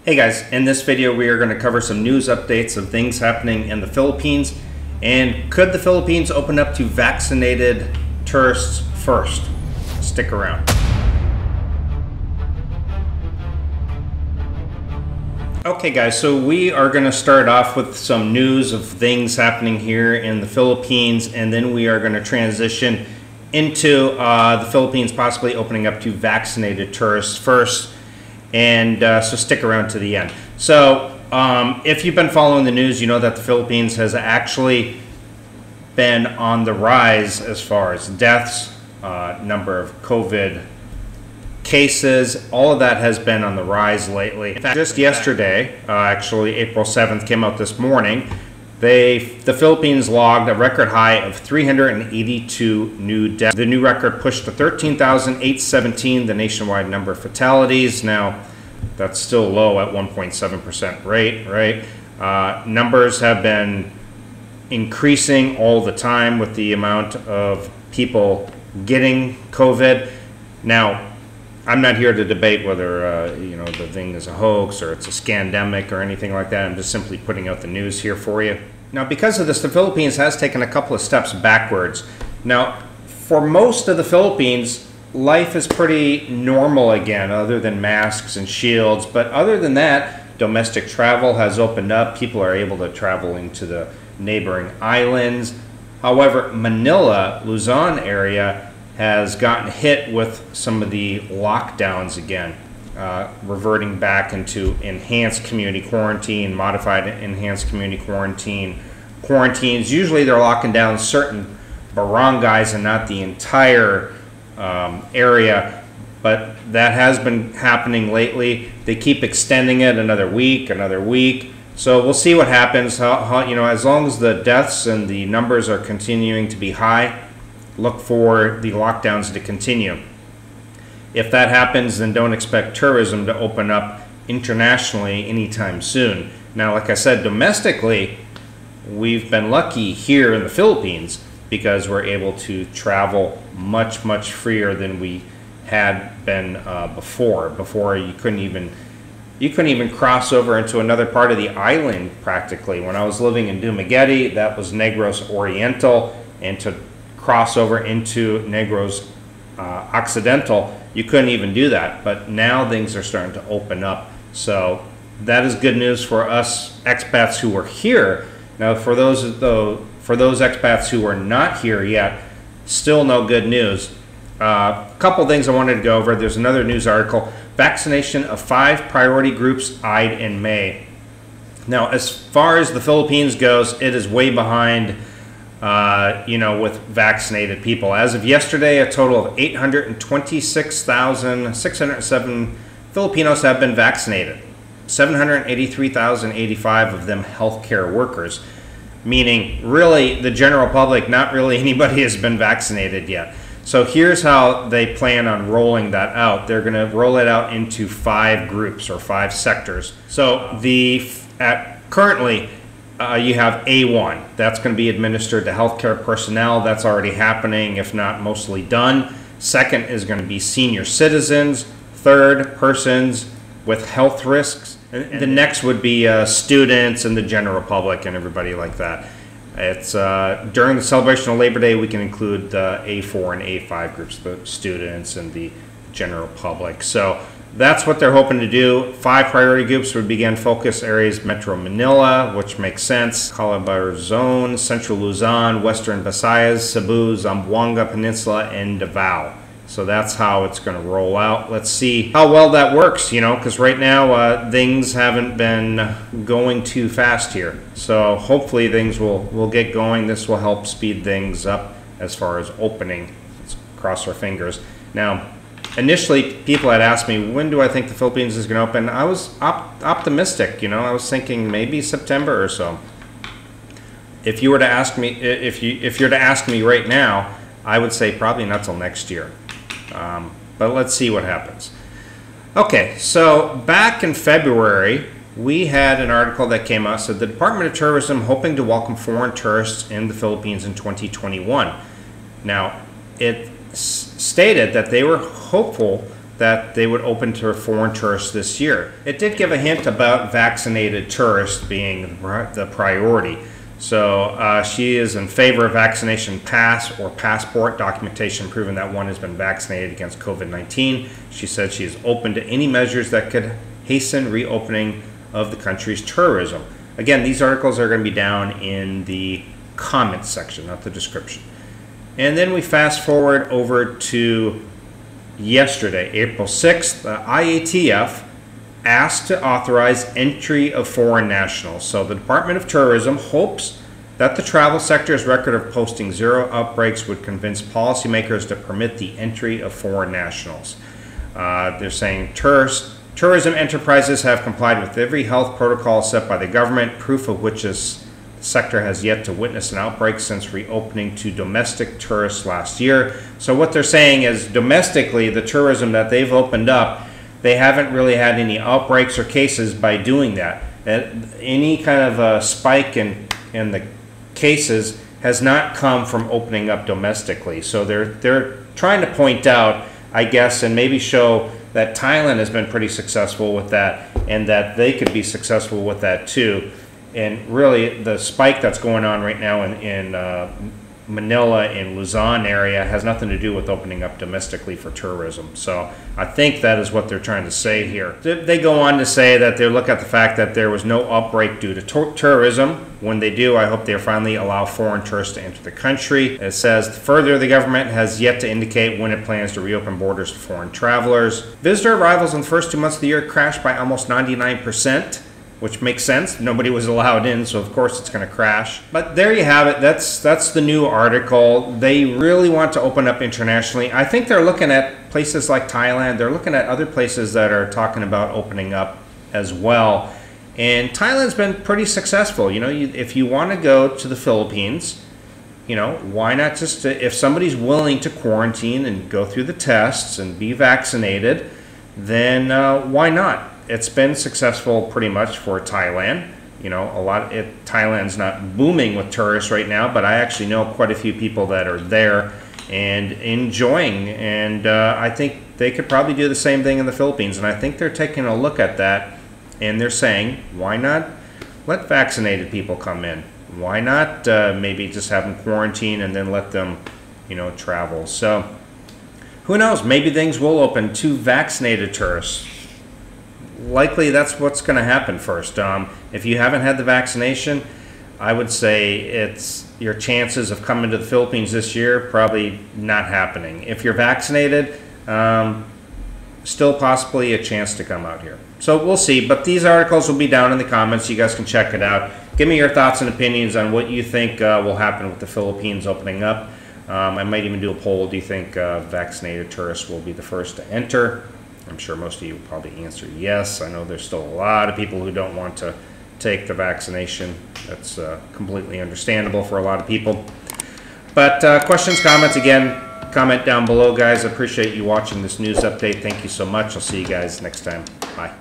Hey guys, in this video we are going to cover some news updates of things happening in the Philippines, and could the Philippines open up to vaccinated tourists first? Stick around. Okay guys, so we are going to start off with some news of things happening here in the Philippines, and then we are going to transition into the Philippines possibly opening up to vaccinated tourists first. And so stick around to the end. So if you've been following the news, you know that the Philippines has actually been on the rise as far as deaths, number of COVID cases, all of that has been on the rise lately. In fact, just yesterday, actually April 7th, came out this morning, the Philippines logged a record high of 382 new deaths. The new record pushed to 13,817, the nationwide number of fatalities. Now, that's still low at 1.7% rate, right? Numbers have been increasing all the time with the amount of people getting COVID. Now, I'm not here to debate whether the thing is a hoax or it's a scandemic or anything like that. I'm just simply putting out the news here for you. Now, because of this, the Philippines has taken a couple of steps backwards. Now, for most of the Philippines, life is pretty normal again, other than masks and shields. But other than that, domestic travel has opened up. People are able to travel into the neighboring islands. However, Manila, Luzon area has gotten hit with some of the lockdowns again, reverting back into enhanced community quarantine, modified enhanced community quarantines. Usually they're locking down certain barangays and not the entire area, but that has been happening lately. They keep extending it another week. So we'll see what happens. As long as the deaths and the numbers are continuing to be high, look for the lockdowns to continue. If that happens, then don't expect tourism to open up internationally anytime soon. Now, like I said, domestically, we've been lucky here in the Philippines because we're able to travel much freer than we had been before. Before you couldn't even cross over into another part of the island practically. When I was living in Dumaguete, that was Negros Oriental, and to cross over into Negros Occidental, you couldn't even do that. But now things are starting to open up, so that is good news for us expats who are here. Now, for those expats who are not here yet, still no good news. A couple things I wanted to go over. There's another news article: vaccination of 5 priority groups eyed in May. Now, as far as the Philippines goes, it is way behind with vaccinated people. As of yesterday, a total of 826,607 Filipinos have been vaccinated. 783,085 of them healthcare workers, meaning really the general public, not really anybody has been vaccinated yet. So here's how they plan on rolling that out. They're going to roll it out into 5 groups or 5 sectors. So currently, you have A1. That's going to be administered to healthcare personnel. That's already happening, if not mostly done. Second is going to be senior citizens. Third, persons with health risks. And the next would be students and the general public and everybody like that. It's during the celebration of Labor Day, we can include the A4 and A5 groups, the students and the general public. So that's what they're hoping to do. 5 priority groups would begin focus areas: Metro Manila, which makes sense, Calabarzon, Central Luzon, Western Visayas, Cebu, Zamboanga Peninsula, and Davao. So that's how it's going to roll out. Let's see how well that works, because right now things haven't been going too fast here. So hopefully things will get going. This will help speed things up as far as opening. Let's cross our fingers. Now, initially, people had asked me, when do I think the Philippines is going to open? I was optimistic, I was thinking maybe September or so. If you were to ask me, if you're to ask me right now, I would say probably not till next year. But let's see what happens. Okay, so back in February, we had an article that came out, said the Department of Tourism hoping to welcome foreign tourists in the Philippines in 2021. Now, it stated that they were hopeful that they would open to foreign tourists this year. It did give a hint about vaccinated tourists being the priority. So she is in favor of vaccination pass or passport documentation proving that one has been vaccinated against COVID-19. She said she is open to any measures that could hasten reopening of the country's tourism. Again, these articles are going to be down in the comments section, not the description. And then we fast forward over to yesterday, April 6th, the IATF asked to authorize entry of foreign nationals. So the Department of Tourism hopes that the travel sector's record of posting zero outbreaks would convince policymakers to permit the entry of foreign nationals. They're saying tourism enterprises have complied with every health protocol set by the government, proof of which is the sector has yet to witness an outbreak since reopening to domestic tourists last year. So what they're saying is domestically, the tourism that they've opened up, they haven't really had any outbreaks or cases by doing that. Any kind of a spike in the cases has not come from opening up domestically. So they're trying to point out, I guess, and maybe show that Thailand has been pretty successful with that and that they could be successful with that too. And really, the spike that's going on right now in Manila and Luzon area has nothing to do with opening up domestically for tourism. So I think that is what they're trying to say here. They go on to say that they look at the fact that there was no outbreak due to tourism. When they do, I hope they finally allow foreign tourists to enter the country. It says, further, the government has yet to indicate when it plans to reopen borders to foreign travelers. Visitor arrivals in the first 2 months of the year crashed by almost 99%. Which makes sense. Nobody was allowed in, so of course it's going to crash. But there you have it. That's the new article. They really want to open up internationally. I think they're looking at places like Thailand. They're looking at other places that are talking about opening up as well. And Thailand's been pretty successful. You know, if you want to go to the Philippines, you know, why not just, if somebody's willing to quarantine and go through the tests and be vaccinated, then why not? It's been successful pretty much for Thailand. You know, Thailand's not booming with tourists right now, but I actually know quite a few people that are there and enjoying. And I think they could probably do the same thing in the Philippines. And I think they're taking a look at that and they're saying, why not let vaccinated people come in? Why not maybe just have them quarantine and then let them, you know, travel? So who knows? Maybe things will open to vaccinated tourists. Likely that's what's going to happen first. If you haven't had the vaccination, I would say it's your chances of coming to the Philippines this year probably not happening. If you're vaccinated, still possibly a chance to come out here. So we'll see, but these articles will be down in the comments. You guys can check it out. Give me your thoughts and opinions on what you think will happen with the Philippines opening up. I might even do a poll. Do you think vaccinated tourists will be the first to enter? I'm sure most of you will probably answer yes. I know there's still a lot of people who don't want to take the vaccination. That's completely understandable for a lot of people. But questions, comments, again, comment down below, guys. I appreciate you watching this news update. Thank you so much. I'll see you guys next time. Bye.